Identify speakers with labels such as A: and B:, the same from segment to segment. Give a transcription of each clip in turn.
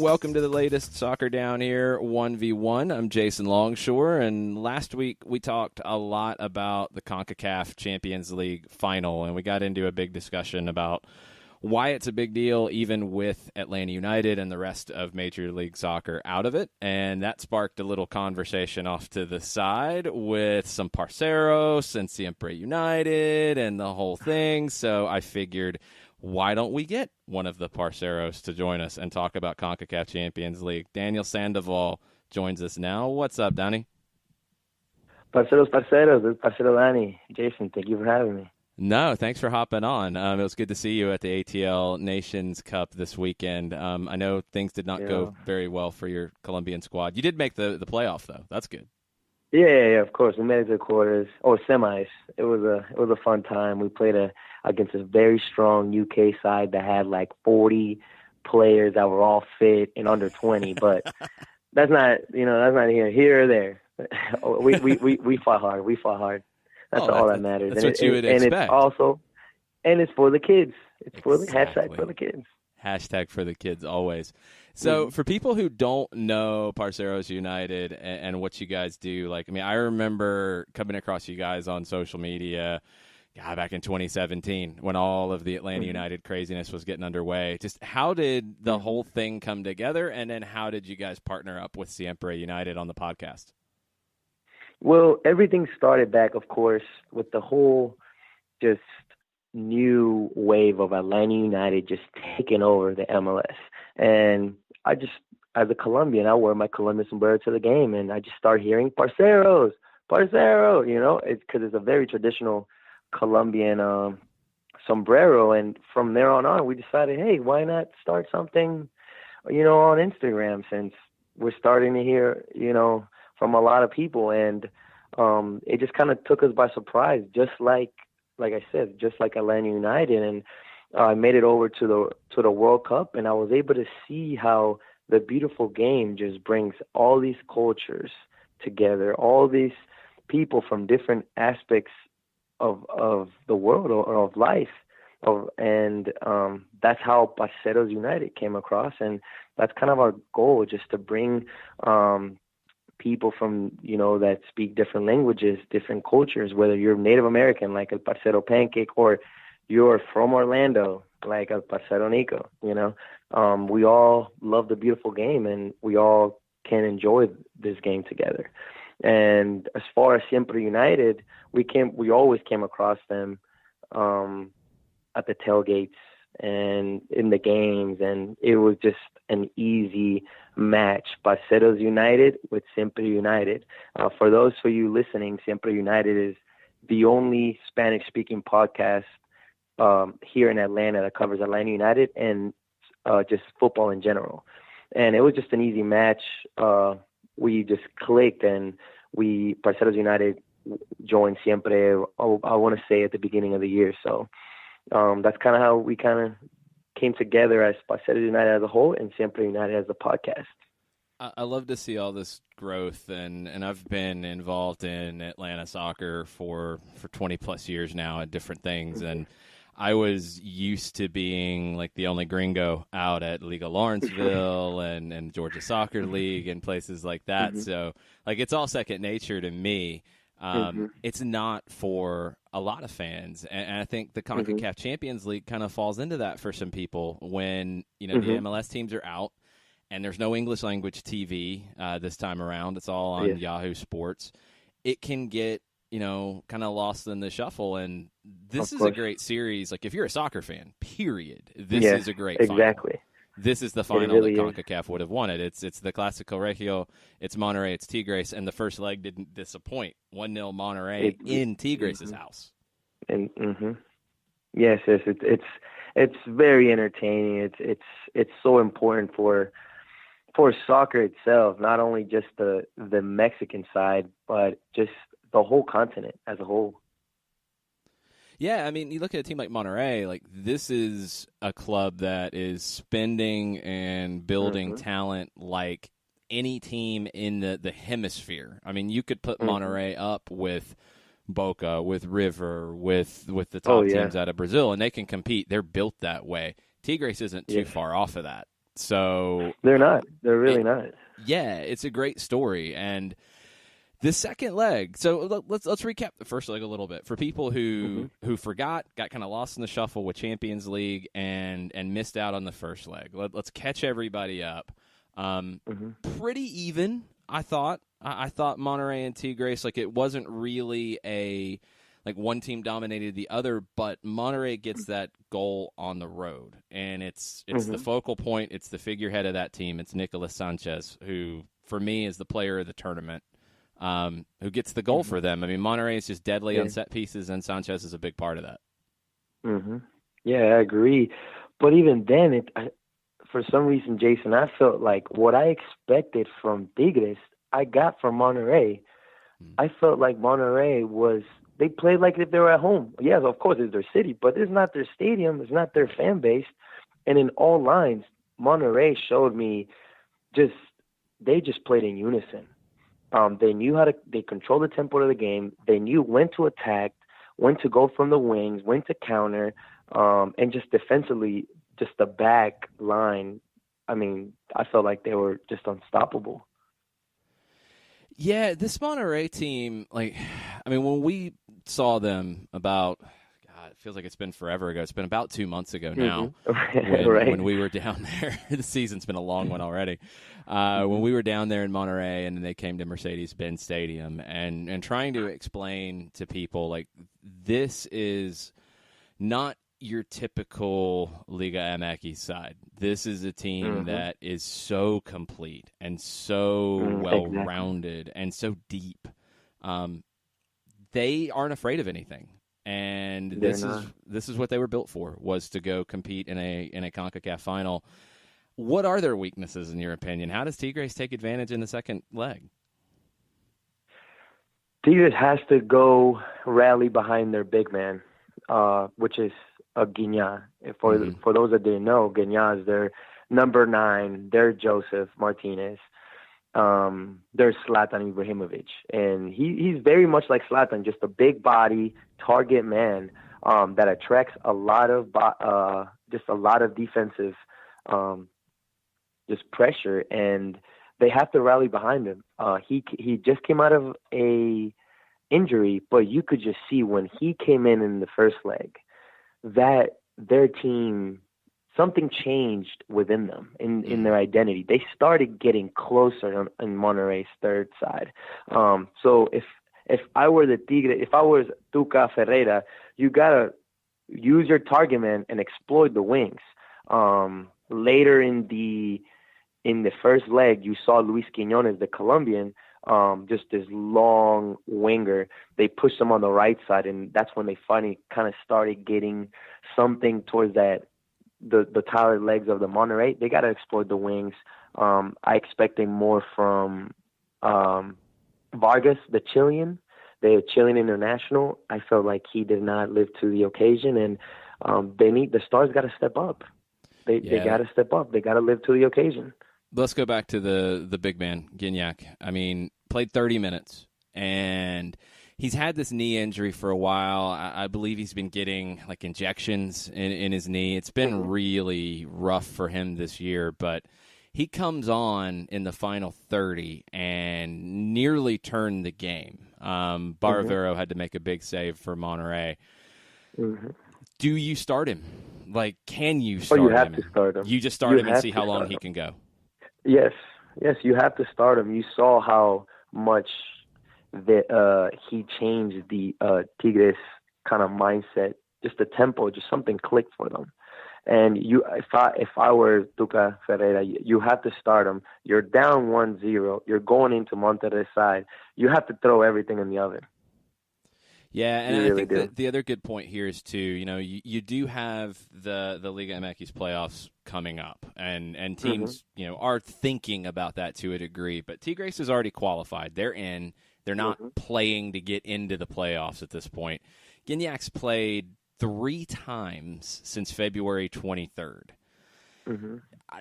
A: Welcome to the latest Soccer Down Here 1v1. I'm Jason Longshore, and last week we talked a lot about the Concacaf Champions League Final, and we got into a big discussion about why it's a big deal even with Atlanta United and the rest of Major League Soccer out of it, and that sparked a little conversation off to the side with some Parceros and Siempre United and the whole thing, so I figured, why don't we get one of the Parceros to join us and talk about Concacaf Champions League? Daniel Sandoval joins us now. What's up, Danny?
B: Parceros, it's Parcero Danny. Jason, thank you for having me.
A: No, thanks for hopping on. It was good to see you at the ATL Nations Cup this weekend. I know things did not go very well for your Colombian squad. You did make the playoff, though. That's good.
B: Yeah, of course. We made it to the quarters or semis. It was a fun time. We played against a very strong UK side that had like 40 players that were all fit and under 20. But that's not here or there. We fought hard. That's all that matters.
A: That's what you would expect.
B: And it's for the kids. It's for the
A: Exactly.
B: hashtag for the kids.
A: Hashtag for the kids always. So for people who don't know Parceros United and what you guys do, I remember coming across you guys on social media back in 2017 when all of the Atlanta United craziness was getting underway. Just how did the whole thing come together, and then how did you guys partner up with Siempre United on the podcast?
B: Well, everything started back, of course, with the whole just new wave of Atlanta United just taking over the MLS. And I just, as a Colombian, I wear my Colombian sombrero to the game, and I just start hearing Parceros, it's because it's a very traditional Colombian sombrero. And from there on, we decided, hey, why not start something, on Instagram, since we're starting to hear, from a lot of people, and it just kind of took us by surprise, just like I said, just like Atlanta United. And I made it over to the World Cup, and I was able to see how the beautiful game just brings all these cultures together, all these people from different aspects of the world or of life, and that's how Parceros United came across, and that's kind of our goal, just to bring people from, that speak different languages, different cultures, whether you're Native American, like El Parcero Pancake, or you're from Orlando, like El Parcero Nico, we all love the beautiful game, and we all can enjoy this game together. And as far as Siempre United, we always came across them at the tailgates and in the games, and it was just an easy match. Parceros United with Siempre United. For those of you listening, Siempre United is the only Spanish-speaking podcast here in Atlanta that covers Atlanta United and just football in general. And it was just an easy match. We just clicked, and Parceros United joined Siempre, I want to say, at the beginning of the year. So that's kind of how we came together as Parceros United as a whole and Siempre United as a podcast.
A: I love to see all this growth, and I've been involved in Atlanta soccer for 20 plus years now at different things, and I was used to being like the only gringo out at Liga Lawrenceville and Georgia Soccer League and places like that. So it's all second nature to me. It's not for a lot of fans, and I think the Concacaf Champions League kind of falls into that for some people when the MLS teams are out and there's no English language TV this time around. It's all on Yahoo Sports. It can get kind of lost in the shuffle, and this is a great series. Like, if you're a soccer fan, period, this is a great
B: exactly.
A: final. This is the final really that CONCACAF would have wanted. It's the Clásico Regio, it's Monterrey, it's Tigres, and the first leg didn't disappoint. 1-0 Monterrey in Tigres' house.
B: And yes, it's very entertaining. It's so important for soccer itself, not only just the Mexican side, but just the whole continent as a whole.
A: Yeah, I mean, you look at a team like Monterrey, like this is a club that is spending and building talent like any team in the hemisphere. I mean, you could put Monterrey up with Boca, with River, with the top teams out of Brazil, and they can compete. They're built that way. Tigres isn't too far off of that. So
B: They're not. They're really not.
A: Yeah, it's a great story. And the second leg, so let's recap the first leg a little bit for people who forgot, got kind of lost in the shuffle with Champions League and missed out on the first leg. Let's catch everybody up. Pretty even, I thought. I thought Monterrey and Tigres, like, it wasn't really like one team dominated the other, but Monterrey gets that goal on the road, and it's the focal point. It's the figurehead of that team. It's Nicolas Sanchez, who for me is the player of the tournament. Who gets the goal for them. I mean, Monterrey is just deadly on set pieces, and Sanchez is a big part of that.
B: Yeah, I agree. But even then, for some reason, Jason, I felt like what I expected from Tigres, I got from Monterrey. I felt like Monterrey they played like if they were at home. Yes, of course, it's their city, but it's not their stadium. It's not their fan base. And in all lines, Monterrey showed me they just played in unison. They knew they controlled the tempo of the game. They knew when to attack, when to go from the wings, when to counter, and just defensively, just the back line. I mean, I felt like they were just unstoppable.
A: Yeah, this Monterrey team, like, I mean, when we saw them it feels like it's been forever ago. It's been about 2 months ago now when we were down there. The season's been a long one already. When we were down there in Monterrey and then they came to Mercedes-Benz Stadium and trying to explain to people, like, this is not your typical Liga MX side. This is a team that is so complete and so well-rounded and so deep. They aren't afraid of anything. And this is what they were built for, was to go compete in a Concacaf final. What are their weaknesses in your opinion? How does Tigres take advantage in the second leg?
B: Tigres has to go rally behind their big man, which is Guiñá. For those that didn't know, Guiñá is their number 9. They're Joseph Martinez. There's Zlatan Ibrahimovic, and he's very much like Zlatan, just a big body target man that attracts a lot of defensive just pressure, and they have to rally behind him. He just came out of a injury, but you could just see when he came in the first leg that their team, something changed within them in their identity. They started getting closer in Monterrey's third side. So if I were the Tigre, if I was Tuca Ferreira, you gotta use your target man and exploit the wings. Later in the first leg, you saw Luis Quiñones, the Colombian, just this long winger. They pushed him on the right side, and that's when they finally kind of started getting something towards that. The tired legs of the Monterrey, they got to exploit the wings. I expecting more from Vargas, the Chilean international. I felt like he did not live to the occasion, and the stars got to step up. They got to step up. They got to live to the occasion.
A: Let's go back to the big man, Guignac. I mean, played 30 minutes, and he's had this knee injury for a while. I believe he's been getting like injections in his knee. It's been really rough for him this year, but he comes on in the final 30 and nearly turned the game. Baravero had to make a big save for Monterrey. Do you start him? Like, can you start him?
B: You have to start him.
A: You just start him and see how long he can go.
B: Yes, you have to start him. You saw how much he changed the Tigres kind of mindset, just the tempo, just something clicked for them. And if I were Tuca Ferreira, you have to start him. You're down 1-0. You're going into Monterrey's side. You have to throw everything in the oven.
A: Yeah, and I think that the other good point here is, too, you do have the Liga MX playoffs coming up, and teams, are thinking about that to a degree. But Tigres has already qualified. They're in. They're not playing to get into the playoffs at this point. Guignac's played 3 times since February 23rd.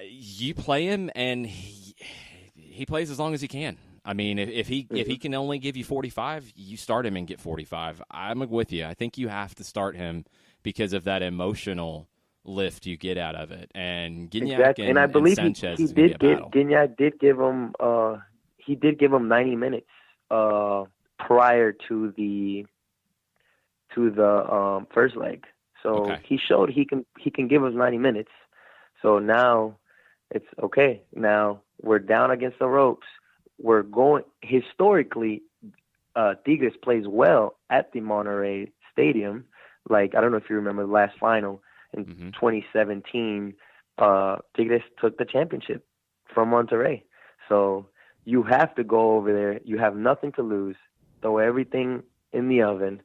A: You play him, and he plays as long as he can. I mean, if he can only give you 45, you start him and get 45. I'm with you. I think you have to start him because of that emotional lift you get out of it. And Gignac
B: Exactly. And I believe
A: Sanchez
B: he
A: is going to
B: did
A: be a
B: give
A: battle.
B: Gignac did give him 90 minutes prior to the first leg. So
A: Okay.
B: he showed he can give us 90 minutes. So now it's okay. Now we're down against the ropes. We're going historically. Tigres plays well at the Monterrey Stadium. Like, I don't know if you remember the last final in 2017. Tigres took the championship from Monterrey. So you have to go over there. You have nothing to lose. Throw everything in the oven,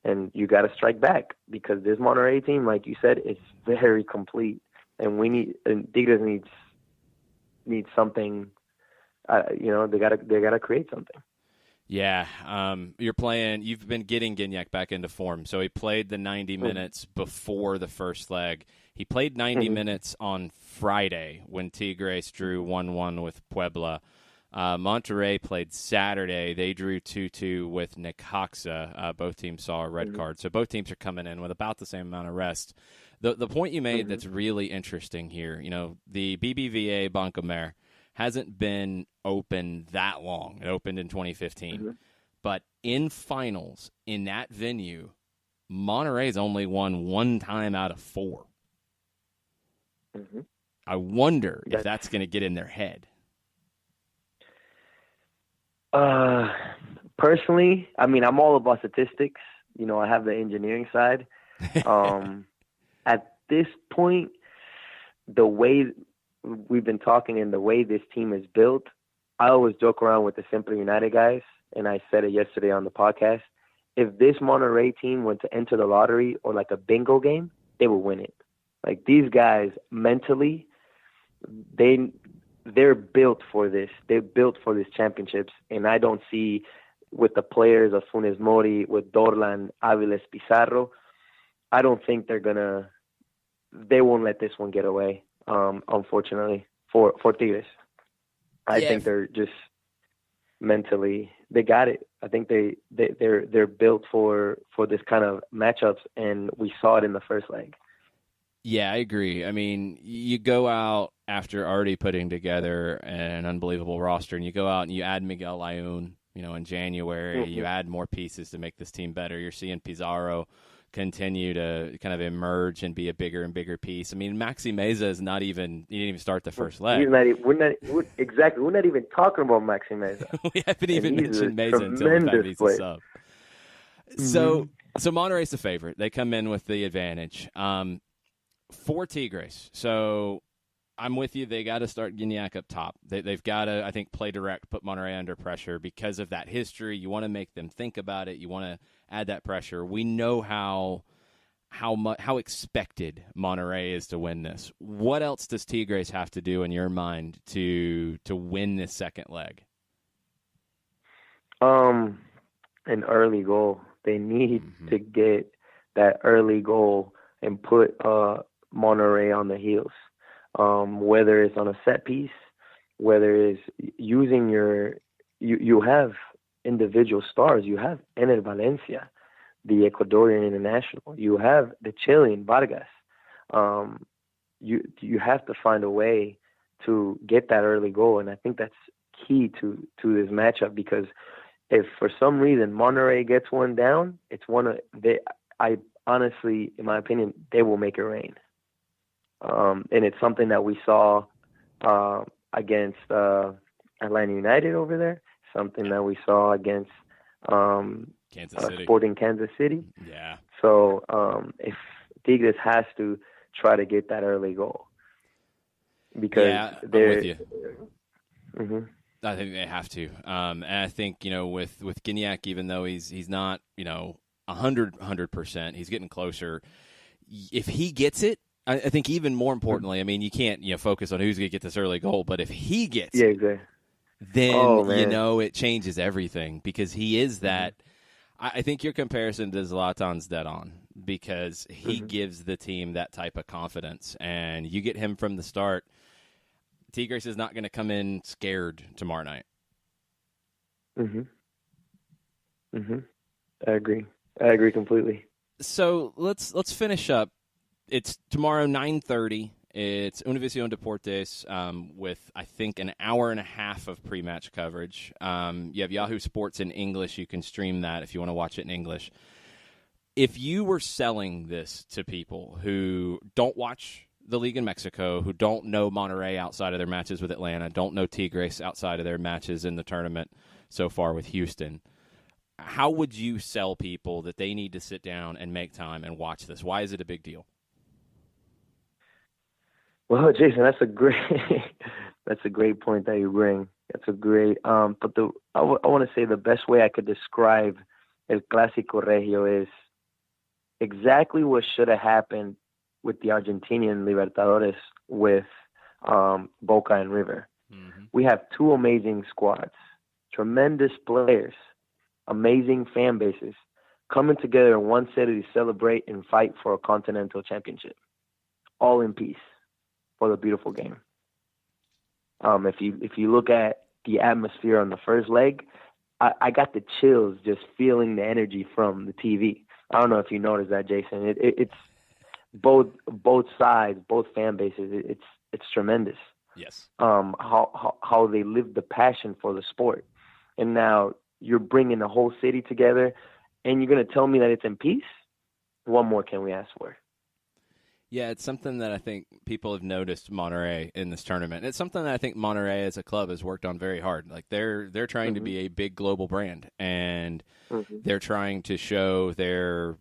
B: and you got to strike back, because this Monterrey team, like you said, is very complete, and Tigres needs something. They gotta create something.
A: Yeah, you've been getting Gignac back into form. So he played the 90 minutes before the first leg. He played 90 minutes on Friday when Tigres drew 1-1 with Puebla. Monterrey played Saturday. They drew 2-2 with Necaxa. Both teams saw a red card. So both teams are coming in with about the same amount of rest. The point you made that's really interesting here, the BBVA Bancomer hasn't been open that long. It opened in 2015. But in finals, in that venue, Monterrey's only won one time out of 4. I wonder if that's going to get in their head.
B: Personally, I mean, I'm all about statistics. I have the engineering side. At this point, the way we've been talking and the way this team is built, I always joke around with the Siempre United guys, and I said it yesterday on the podcast. If this Monterrey team went to enter the lottery or like a bingo game, they would win it. Like, these guys mentally, they're built for this. They're built for these championships, and I don't see with the players of Funes Mori, with Dorlan, Aviles, Pizarro, I don't think they won't let this one get away. Unfortunately for Tigres, I think they're just mentally, they got it. I think they're built for this kind of matchups, and we saw it in the first leg.
A: Yeah, I agree. I mean, you go out after already putting together an unbelievable roster, and you go out and you add Miguel Layún, in January. You add more pieces to make this team better. You're seeing Pizarro continue to kind of emerge and be a bigger and bigger piece. I mean, Maxi Meza he didn't even start the first leg.
B: We're not even talking about Maxi Meza.
A: We haven't even mentioned Meza until the fact he's a sub. So Monterrey's the favorite. They come in with the advantage. For Tigres, so I'm with you. They got to start Gignac up top. They've got to, I think, play direct, put Monterrey under pressure because of that history. You want to make them think about it. You want to add that pressure. We know how expected Monterrey is to win this. What else does Tigres have to do in your mind to win this second leg?
B: An early goal. They need to get that early goal and put Monterrey on the heels. Whether it's on a set piece, whether it's using you have individual stars. You have Ener Valencia, the Ecuadorian international. You have the Chilean Vargas. You have to find a way to get that early goal, and I think that's key to this matchup, because if for some reason Monterrey gets one down, I honestly, in my opinion, they will make it rain. And it's something that we saw against Atlanta United over there, something that we saw against
A: Kansas City.
B: Sporting Kansas City.
A: Yeah.
B: So if Tigres has to try to get that early goal, because
A: I'm with you.
B: Mm-hmm.
A: I think they have to. And I think, with Gignac, even though he's not, 100%, he's getting closer. If he gets it, I think even more importantly, I mean, you can't, focus on who's going to get this early goal, but if he gets it,
B: exactly.
A: then, it changes everything, because he is that. I think your comparison to Zlatan's dead on, because he gives the team that type of confidence, and you get him from the start. Tigres is not going to come in scared tomorrow night.
B: I agree completely.
A: So let's finish up It's tomorrow, 9:30. It's Univision Deportes with, I think, an hour and a half of pre-match coverage. You have Yahoo Sports in English. You can stream that if you want to watch it in English. If you were selling this to people who don't watch the league in Mexico, who don't know Monterrey outside of their matches with Atlanta, don't know Tigres outside of their matches in the tournament so far with Houston, how would you sell people that they need to sit down and make time and watch this? Why is it a big deal?
B: Well, Jason, that's a great point that you bring. That's a great. But I want to say the best way I could describe El Clásico Regio is exactly what should have happened with the Argentinian Libertadores with Boca and River. Mm-hmm. We have two amazing squads, tremendous players, amazing fan bases, coming together in one city to celebrate and fight for a continental championship, all in peace for the beautiful game. If you look at the atmosphere on the first leg, I got the chills just feeling the energy from the TV. I don't know if you noticed that, Jason. It's both sides, both fan bases. It's tremendous.
A: Yes.
B: How they live the passion for the sport, and now you're bringing the whole city together, and you're going to tell me that it's in peace? What more can we ask for?
A: Yeah, it's something that I think people have noticed Monterrey in this tournament. It's something that I think Monterrey as a club has worked on very hard. Like they're trying mm-hmm. to be a big global brand, and mm-hmm. they're trying to show their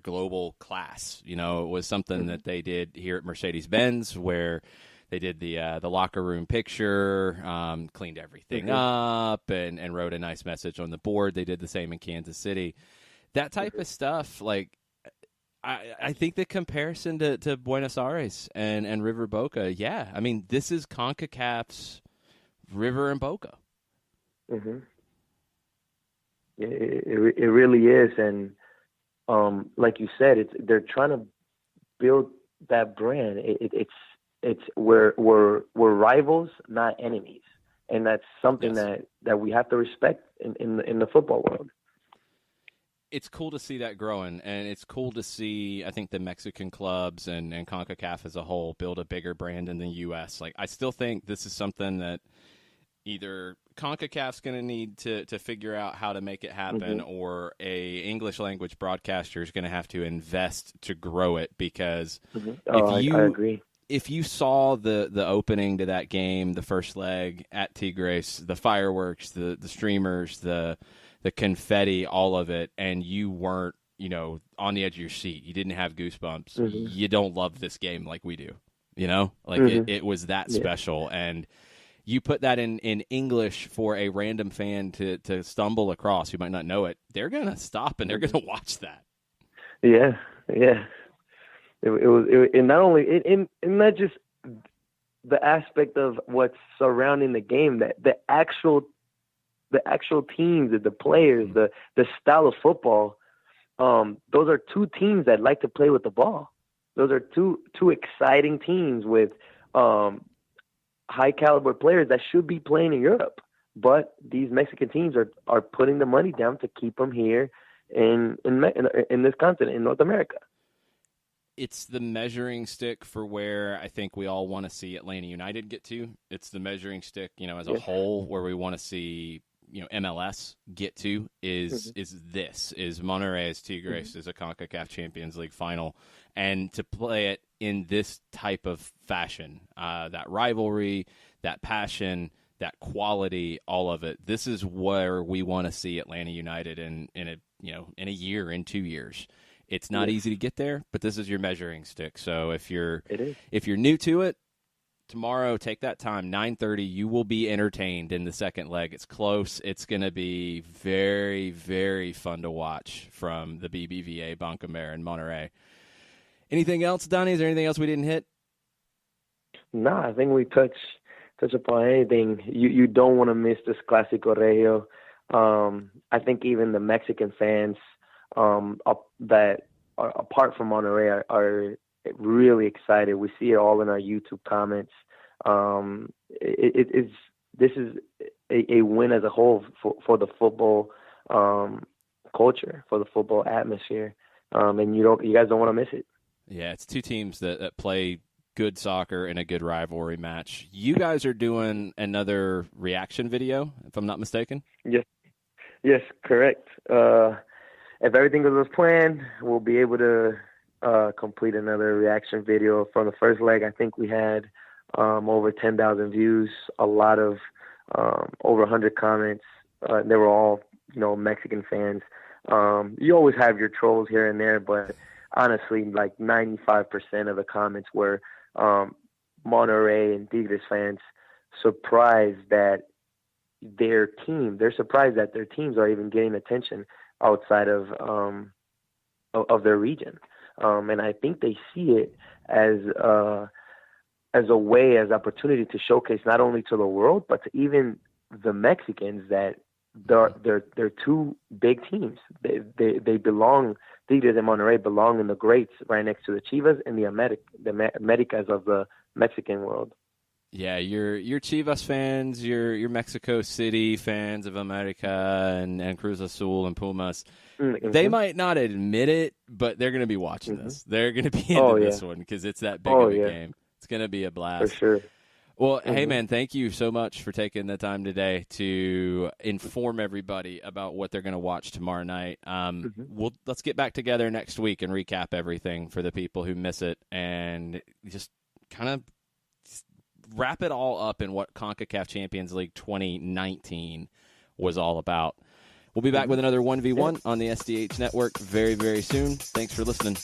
A: global class. You know, it was something mm-hmm. that they did here at Mercedes-Benz, where they did the locker room picture, cleaned everything mm-hmm. up, and wrote a nice message on the board. They did the same in Kansas City. That type mm-hmm. of stuff, like. I think the comparison to Buenos Aires and River Boca, yeah. I mean, this is CONCACAF's River and Boca.
B: Mm-hmm. It really is. And like you said, they're trying to build that brand. We're rivals, not enemies. And that's something yes. that we have to respect in the football world.
A: It's cool to see that growing, and it's cool to see, I think, the Mexican clubs and CONCACAF as a whole build a bigger brand in the U.S. Like, I still think this is something that either CONCACAF's going to need to figure out how to make it happen, mm-hmm. or a English language broadcaster is going to have to invest to grow it, because
B: mm-hmm. I agree.
A: If you saw the opening to that game, the first leg at Tigres, the fireworks, the streamers, the confetti, all of it, and you weren't, on the edge of your seat, you didn't have goosebumps, mm-hmm. you don't love this game like we do, Like mm-hmm. it was that special, and you put that in English for a random fan to stumble across who might not know it, they're going to stop and they're going to watch that.
B: Yeah. It was and not only, and not just the aspect of what's surrounding the game, that the actual teams, the players, the style of football, those are two teams that like to play with the ball. Those are two exciting teams with high caliber players that should be playing in Europe. But these Mexican teams are putting the money down to keep them here in this continent, in North America.
A: It's the measuring stick for where I think we all want to see Atlanta United get to. It's the measuring stick, as a whole, where we want to see MLS get to is Monterrey as Tigres mm-hmm. is a CONCACAF Champions League Final, and to play it in this type of fashion, that rivalry, that passion, that quality, all of it. This is where we want to see Atlanta United in a year, in 2 years. It's not easy to get there, but this is your measuring stick. So if you're new to it, tomorrow, take that time, 9:30. You will be entertained in the second leg. It's close. It's going to be very, very fun to watch from the BBVA Bancomer in Monterrey. Anything else, Donnie? Is there anything else we didn't hit?
B: No, I think we touch upon anything. You don't want to miss this Clásico Regio. I think even the Mexican fans that are apart from Monterrey are really excited. We see it all in our YouTube comments. This is a win as a whole for the football culture, for the football atmosphere, and you guys don't want to miss it.
A: Yeah, it's two teams that play good soccer in a good rivalry match. You guys are doing another reaction video, if I'm not mistaken?
B: Yes, correct. If everything goes as planned, we'll be able to complete another reaction video. From the first leg, I think we had over 10,000 views, a lot of over 100 comments. They were all, Mexican fans. You always have your trolls here and there, but honestly, like 95% of the comments were Monterrey and Tigres fans surprised that they're surprised that their teams are even getting attention outside of their region. And I think they see it as a way, as opportunity to showcase not only to the world, but to even the Mexicans that they're two big teams. They belong. Tigres and Monterrey belong in the greats, right next to the Chivas and the Americas of the Mexican world.
A: Yeah, your Chivas fans, your Mexico City fans of America and Cruz Azul and Pumas, they might not admit it, but they're going to be watching this. They're going to be into this one because it's that big of a game. It's going to be a blast.
B: For sure.
A: Well, hey, man, thank you so much for taking the time today to inform everybody about what they're going to watch tomorrow night. Let's get back together next week and recap everything for the people who miss it and just kind of wrap it all up in what CONCACAF Champions League 2019 was all about. We'll be back with another 1v1 on the SDH Network very, very soon. Thanks for listening.